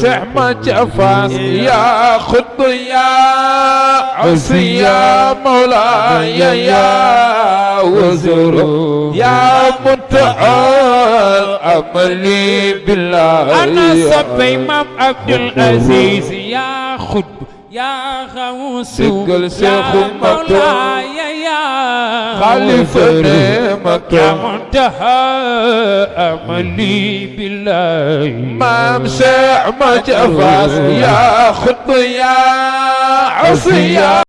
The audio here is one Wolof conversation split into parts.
سحمة أفاس يا خط يا عصي يا مولاي يا وزر يا متعال أملي بالله. أنا صبي مام عبد العزيز يا خد يا غوث يا مولاي يا خليفة نعمة يا منتهى أملي بالله. مام سحمة أفاس يا خط يا عصي يا.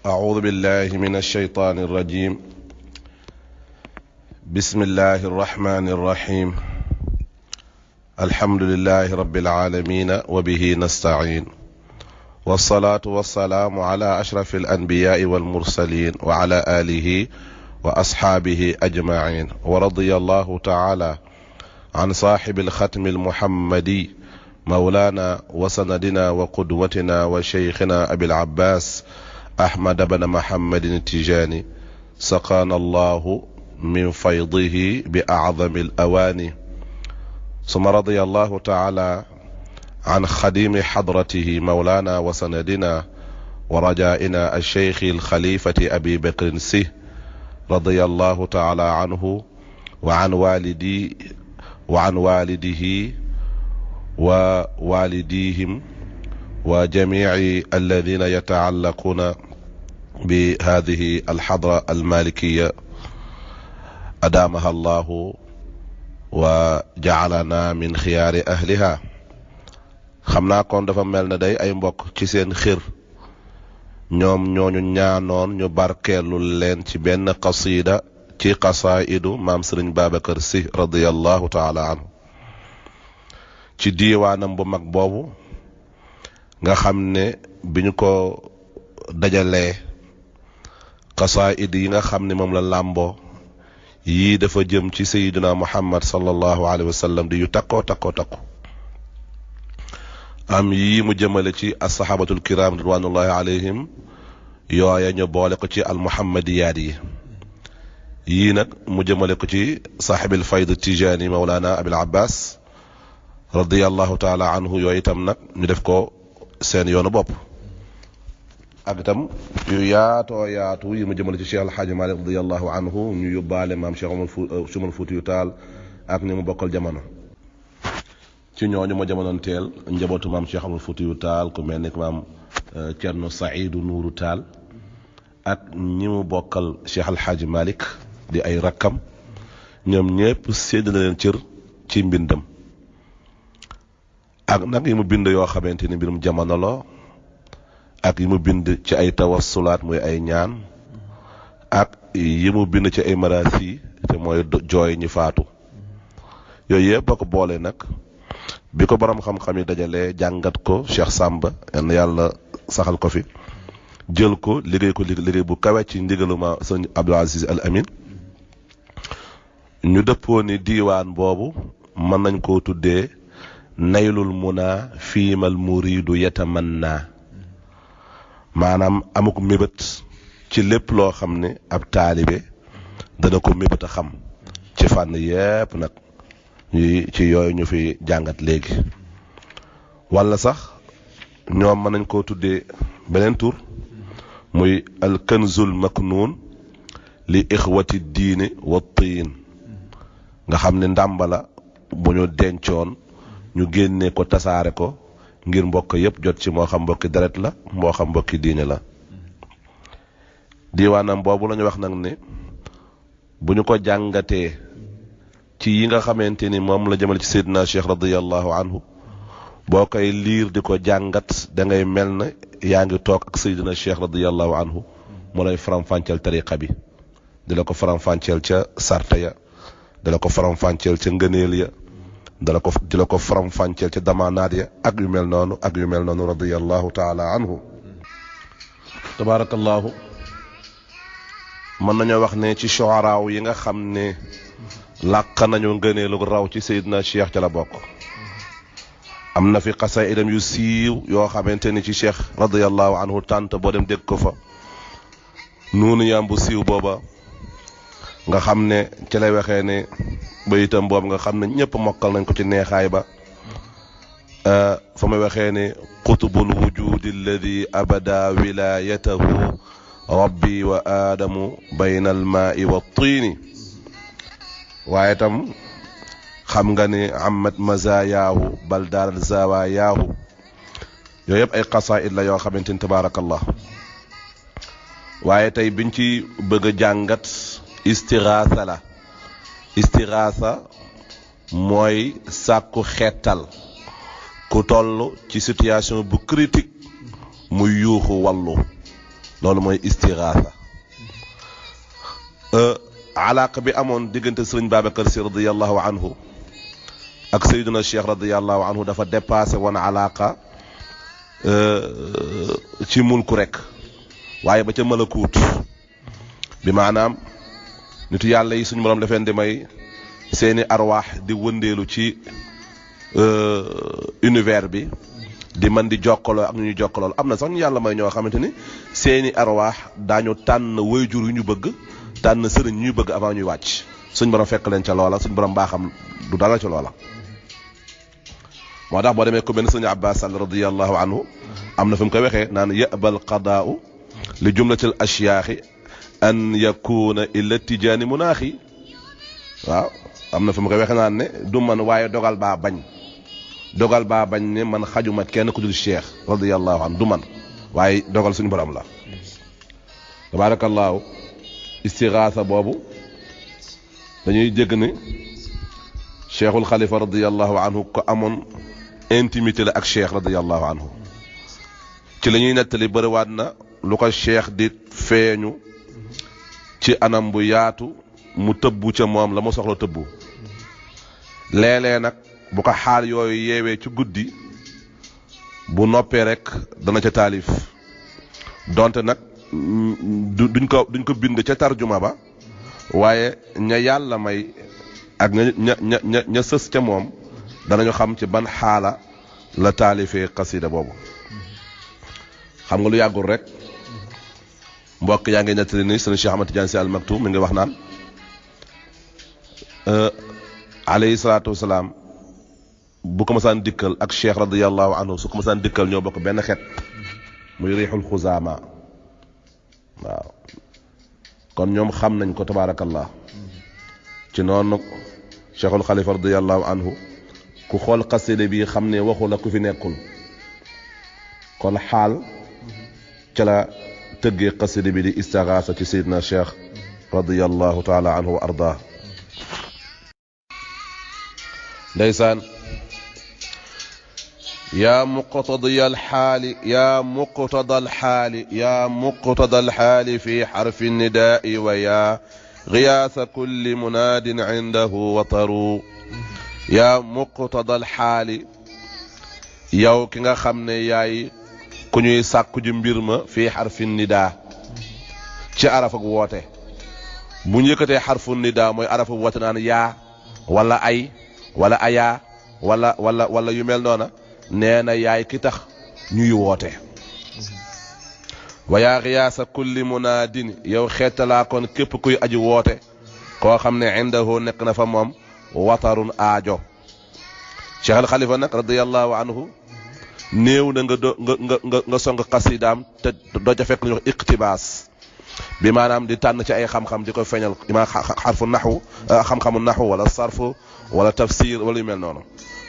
أعوذ بالله من الشيطان الرجيم. بسم الله الرحمن الرحيم. الحمد لله رب العالمين وبه نستعين، والصلاة والسلام على أشرف الأنبياء والمرسلين وعلى آله وأصحابه أجمعين. ورضي الله تعالى عن صاحب الختم المحمدي مولانا وسندنا وقدوتنا وشيخنا أبي العباس أحمد بن محمد التجاني، سقانا الله من فيضه بأعظم الأواني. ثم رضي الله تعالى عن خديم حضرته مولانا وسندنا ورجائنا الشيخ الخليفة أبي بكر السه، رضي الله تعالى عنه وعن والده ووالديهم وجميع الذين يتعلقون بهذه الحضرة المالكية أدامها الله وجعلنا من خيار أهلها. xam naa kon dafa mel na day ay mbokk ci seen xir ñoom ñooñu ñaanoon ñu barkeelul leen ci benn qasida ci qasaidu maam Sëriñ Babacar Sy radiyallahu taala anhu ci diiwaanam bu mag boobu nga xam ne bi ñu ko dajalee qasaid yi nga xam ne moom la làmboo yii dafa jëm ci sayyidina Muhammad sallallahu alayhi wa sallam di yu takkoo am yii mu jëmale ci assahabatul kiram ridwanullahi alayhim yooya ñu boole ko ci almuhammadiyaat yi yii nag mu jëmale ko ci saaxibil fayd tijani mawlana abil abbas radiyallahu taala anhu yooyu itam nag ñu def ko seen yoonu bopp. ak itam yu yaatoo yaatu yi mu jëmale ci cheikh alxaaji malik radiyallahu anhu ñu yóbbaale maam cheikh Umar Fuutiyu Taal ak ni mu bokkal jamono. ci ñooñu ma jamonoon teel njabootu maam Cheikh Umar Fuutiyu Taal ku mel ni maam Cerno Saidu Nuuru Taal ak ñi mu bokkal Cheikh Alxaaji Malik di ay rakkam ñoom ñëpp sédd na leen cër ci mbindam ak nag yi mu bind yoo xamante ni mbirum jamono la ak yi mu bind ci ay tawassulaat muy ay ñaan ak yi mu bind ci ay maraasi te mooy jooy ñi faatu yooyu yëpp ba ko boole nag bi ko borom xam-xam yi dajalee jàngat ko Cheikh Samba yenn yàlla saxal ko fi jël ko liggéey ko liggéey bu kawe ci ndigaluma sëñ Abdul Aziz Al Amin ñu dëppoo ni diiwaan boobu mën nañ koo tuddee naylul muna fiimal muridu yatamanna maanaam amuk mébét ci lépp loo xam ne ab taalibe dana ko mébét a xam ci fànn yépp nag ci yooyu ñu fi jàngat léegi wala sax ñoom mën nañ koo tuddee beneen tur muy al kanzul maknuun li ixwati diine wa tiin nga xam ne ndàmbala bu ñu dencoon ñu génne ko tasaare ko ngir mbokk yépp jot ci moo xam mbokki deret la moo xam mbokki diine la. diiwaanam boobu la ñu wax nag ne bu ñu ko jàngatee ci yi nga xamante ni moom la jëmal ci Seydina Cheikh radiyallahu anhu boo koy liir di ko jàngat da ngay mel na yaa ngi toog ak Seydina Cheikh radiyallahu anhu mu lay faram-fàcceel tariqa bi di la ko faram-fàcceel ca sarta ya di la ko faram-fàcceel ca ngëneel ya di la ko faram-fàcceel ca damaanaat ya ak yu mel noonu radiyallahu taala anhu. tabarakallahu mën nañoo wax ne ci shuaraaw yi nga xam ne làq nañu ngëneelu raw ci Seydina Cheikh ca la bokk. am na fi xasaayidam yu siiw yoo xamante ni ci Cheikh radiyallahu anhu tànt boo dem dégg ko fa nuunu yaam bu siiw booba nga xam ne ci lay waxee ne bayitam boobu nga xam ne ñëpp mokkal nañ ko ci neexaay ba fa may waxee ne qutbul wujudi alladi abada wilayatahu rabbi wa aadamu bayna almaai wa tiini waaye tam xam nga ne amat mazayaahu bal daaral zawayaahu yooyu yëpp ay qasaid la yoo xamante ni tabaarakallah waaye tey biñ ci bëgg a jàngat istiraasa la istiraasa mooy sàkku xeetal ku toll ci situation bu critique muy yuuxu wallu loolu mooy istiraasa alaaka bi amoon diggante sëriñ Babacar Si radiyallahu anhu ak Seydina Cheikh radiyallahu anhu dafa dépassé woon alaaka ci mulku rek waaye ba ca malakuut bi maanaam nitu yàlla yi suñu borom dafeen di may seeni arwaax di wëndeelu ci univers bi di mën di jokkaloo ak ñu ñu jokkalool am na sax ñu yàlla may ñoo xamante ni seeni arwaax daañu tànn wayjur yu ñu bëgg tànn sëriñ ñuy bëgg avant ñuy wàcc suñ borom fekk leen ca loola suñ borom baaxam du dara ca loola moo tax boo demee ko benn sëriñ Abbas Sall radiyallahu anhu am na fi mu koy waxee naan yabal qadaau li jumlatil ashyaaxi an yakuna illa tijaani munaaxi waaw am na fi mu koy waxee naan ne du man waaye dogal baa bañ ne man xajuma kenn ku dul cheikh radiyallahu anhu du man waaye dogal suñu borom la tabaarakallaahu istiraasa boobu dañuy jégg ni cheikhul xalifa radiyallahu anhu ko amoon intimité la ak cheikh radiyallahu anhu ci la ñuy nettali bëriwaat na lu ko cheikh di feeñu ci anam bu yaatu mu tëbbu ca moom la mu soxla tëbbu léeg-léeg nag bu ko xaal yooyu yeewee ci guddi bu noppee rek dana ca taalif donte nag duñ ko bind ca tarjuma ba waaye ña yàlla may ak ña sës ca moom danañu xam ci ban xaala la taalifee xasida boobu xam nga lu yàggul rek mbokk yaa ngi nettali ni sëñ Cheikh Ahmad Tidiane Sy Al Maktoum mi ngi wax naan alayhi salaatu wasalaam bu ko masaan dikkal ak cheikh radiyallahu anhu su ko masaan dikkal ñoo bokk benn xeet muy riixul xuzaama waaw kon ñoom xam nañ ko tabaarakallah ci noonu cheikhul xalifa radiyallahu anhu ku xool xasida bi xam ne waxu la ku fi nekkul kon xaal ca la tëggee xasida bi di istigaasa ci sayidna cheikh radiyallahu taala anhu wa ardaa ndeysaan yaa muqtadiya alxaali yaa muqtada alxaali yaa muqtada alxaali fi xarfi nidaai wa yaa giyaasa kulli munaadin indahu wataru yaa muqtada alxaali yow ki nga xam ne yaay ku ñuy sàkku ji mbir ma fii xarfi nidaa ci araf ak woote bu njëkkatee xarfu nidaa mooy araf ak woote naan yaa wala ay wala ayaa wala yu mel noona nee na yaay ki tax ñuy woote wa yaa giyaasa kulli munaadin yow xeetalaa kon képp kuy aji woote koo xam ne indahu nekk na fa moom watarun aajo cheikh al xalifa nag radiyallahu anhu néew na nga song xasidaam te doo ca fekk lu ñuy wax iqtibaas bi maanaam di tànn ci ay xam-xam di ko feeñal ima xarfu naxwu xam-xamu naxwu wala sarfu wala tafsir wala yu mel noonu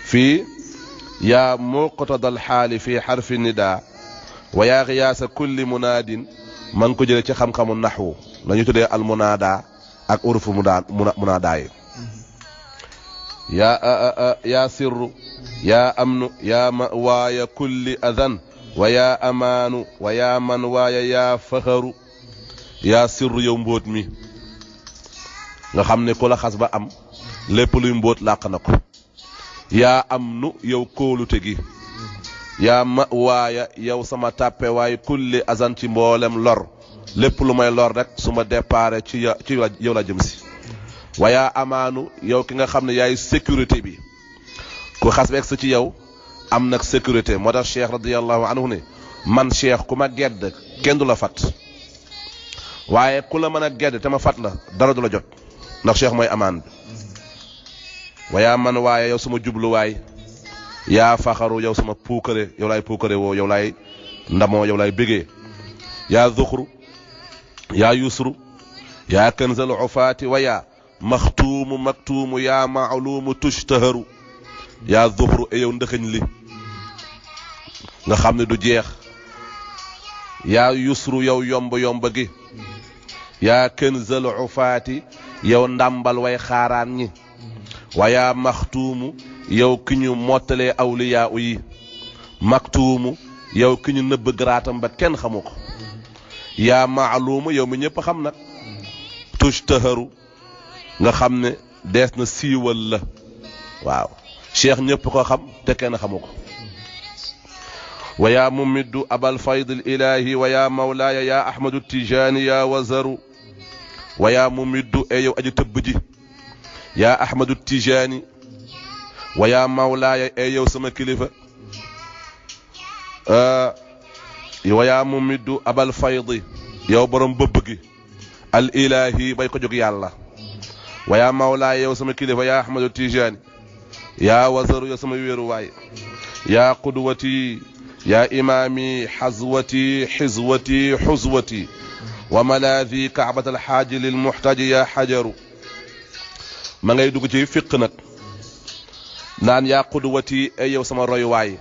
fii yaa muqtada alxaali fii xarfi nida wa yaa giyaasa kulli munaadin man ko jëlee ci xam-xamu naxwu la ñu tuddee al munaada ak urufu munaada yi yaa sirru yaa amnu yaa mawaaya kulli adan wa yaa amaanu wa yaa man waaya yaa faxaru yaa sirru yow mbóot mi nga xam ne ku la xas ba am lépp luy mbóot làq na ko yaa am nu yow kóolute gi yaa ma waaya yow sama tàppe waay kulli azan ci mboolem lor lépp lu may lor rek su ma déparé ci yow la jëm si wa yaa amaanu yow ki nga xam ne yaay sécurité bi ku xas beeg sa ci yow am nag sécurité moo tax cheikh radiyallahu anhu ne man cheikh ku ma gedd kenn du la fat waaye ku la mën a gedd te ma fat la dara du la jot ndax cheikh mooy amaan bi wa yaa man waaye yow suma jubluwaay yaa faxaru yow sama puukare yow laay puukare woo yow laay ndamoo yow laay bégee yaa zuxru yaa yusru yaa kanzal ufaati wa yaa maxtuumu maktuumu yaa maaluumu tushtaharu yaa zuxru e yow ndëxëñ li nga xam ne du jeex yaa yusru yow yomb yomb gi yaa kanzal ufaati yow ndàmbal way xaaraan ñi wa yaa maxtuumu yow ki ñu mottalee awliyaa yi maktuumu yow ki ñu nëbb garaatam ba kenn xamu ko yaa maaluumu yow mi ñëpp xam nag tushtaharu nga xam ne dees na siiwal la waaw cheikh ñëpp ko xam te kenn xamu ko wa yaa mumiddu abal faydil ilaahi wa yaa mawlaaya yaa ahmadu tijaani yaa wazaru wa yaa mumiddu e yow aji tëbb ji yaa ahmadu tijaani wa yaa mawlaaya e yow sama kilifa wa yaa mumiddu abal faydi yow borom bëbb gi al ilaahi bay ko jóg yàlla wa yaa mawlaaya yow sama kilifa yaa ahmadu tijaani yaa wazaru yow sama wéeruwaay yaa qudwati yaa imaami xazwati xizwati xuzwati wa malaadi kaabat alxaaji lil muxtaji yaa xajaru ma ngay dugg ci fiq nag naan yaa qudwati ay yow sama royuwaay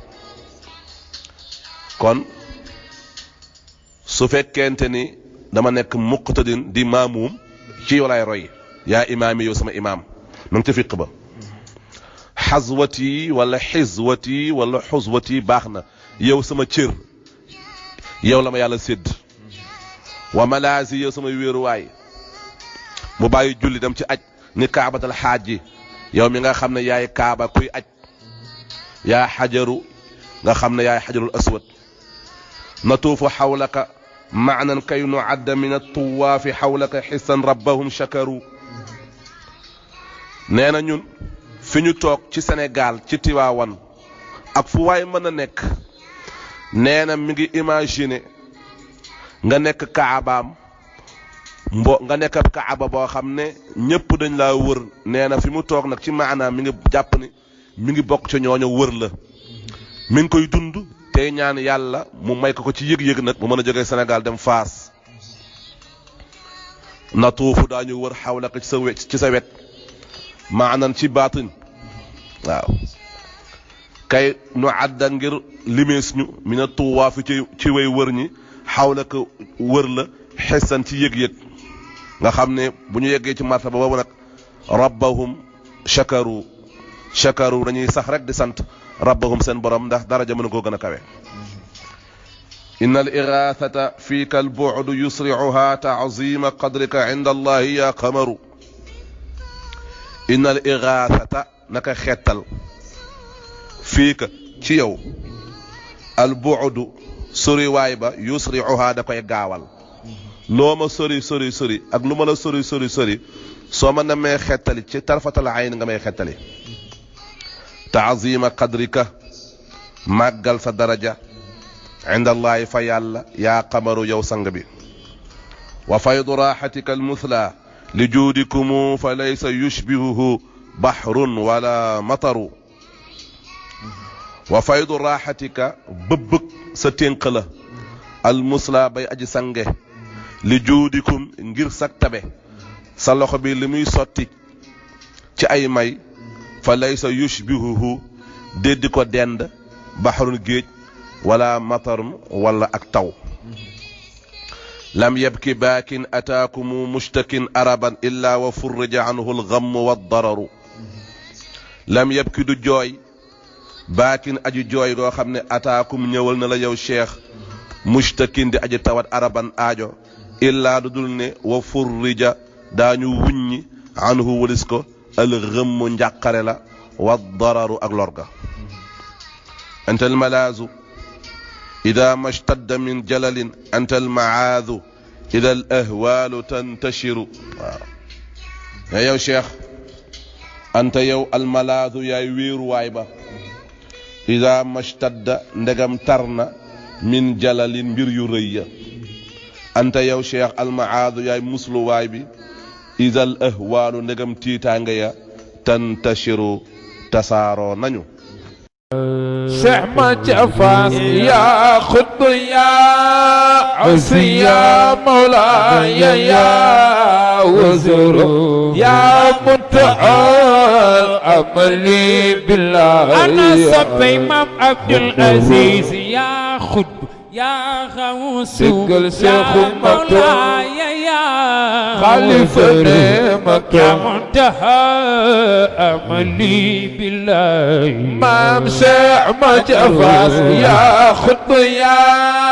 kon su fekkente ni dama nekk muqtadin di maamuum ci yow laay roy yaa imaami yow sama imaam ma ngi ca fiq ba xazwati wala xizwati wala xuzwati baax na yow sama cër yow la ma yàlla sédd wa malaasi yow sama wéeruwaay mu bàyyi julli dem ci aj ni kaabatal xaaj ji yow mi nga xam ne yaay kaaba kuy aj yaa xajaru nga xam ne yaay xajarul aswad natuufu xawlaka maanan kay nu adda min attuwaafi xawlaka xisan rabbahum shakaru nee na ñun fi ñu toog ci Sénégal ci Tiwaawan ak fu waay mën a nekk nee na mi ngi imaginer nga nekk kaabaam nga nekk ab kaaba boo xam ne ñëpp dañ laa wër nee na fi mu toog nag ci maanaam mi ngi jàpp ni mi ngi bokk ci ñooñu wër la mi ngi koy dund tey ñaan yàlla mu may ko ci yëg-yëg nag mu mën a jógee Sénégal dem Faas natuufu daañu wër xawlaka ci sa wet maanan ci baatin waaw kay nu àdda ngir limees ñu mi na tuwaafi ci way wër ñi xawlaka wër la xessan ci yëg-yëg nga xam ne bu ñu yeggee ci martaba boobu nag rabbahum shakaru dañuy sax rek di sant rabbahum seen borom ndax daraja mën koo gën a kawe inna al irathata fiika al bu'du yusri'uha ta'zima qadrika inda allahi ya qamaru inna al irathata naka xettal fiika ci yow al bu'du soriwaay ba yusri'uha da koy gaawal loo ma sori ak lu ma la sori soo ma namee xettali ci tarfatal ayn nga may xettali taazima qadrika màggal sa daraja inda allahi fa yàlla yaa qamaru yow sang bi wa faydu raxatika almuthla li juudikumu fa laysa yushbihuhu bahrun wala mataru wa faydu raxatika bëbbëg sa ténq la almusla bay aji sange li juudikum ngir sak tabe sa loxo bi li muy sotti ci ay may fa laysa yushbihuhu déddi ko dend baxarun géej wala matarun wala ak taw lam yabki baakin ataakumu mushtakin araban illa wa furrija anhu algamm waddararu lam yabki du jooy baakin aji jooy goo xam ne ataakum ñëwal na la yow cheikh mushtakin di aji tawat araban aajo illaa du dul ne wa furrija daañu wuññi anhu walis ko alxëmm njàqare la wa dararu ak lorga anta almalaazu ida mashtadda min jalalin anta almaadu ida al ahwaalu tantashiru waaw ne yow cheikh anta yow almalaazu yaay wéeruwaay ba ida mashtadda ndegam tarna min jalalin mbir yu rëy ya anta yow cheikh almaadu yaay musluwaay bi idal ahwaalu ndegam tiitaange ya tantashiru tasaaroo nañu شحمة جفاس يا خط يا عسي يا مولاي يا وزر يا منتهى أملي بالله أنا صبي إمام عبد العزيز يا خطب يا غوث يا مولاي يا خليفة نعمك يا منتهى أملي بالله مام شحمة جفاس يا خط يا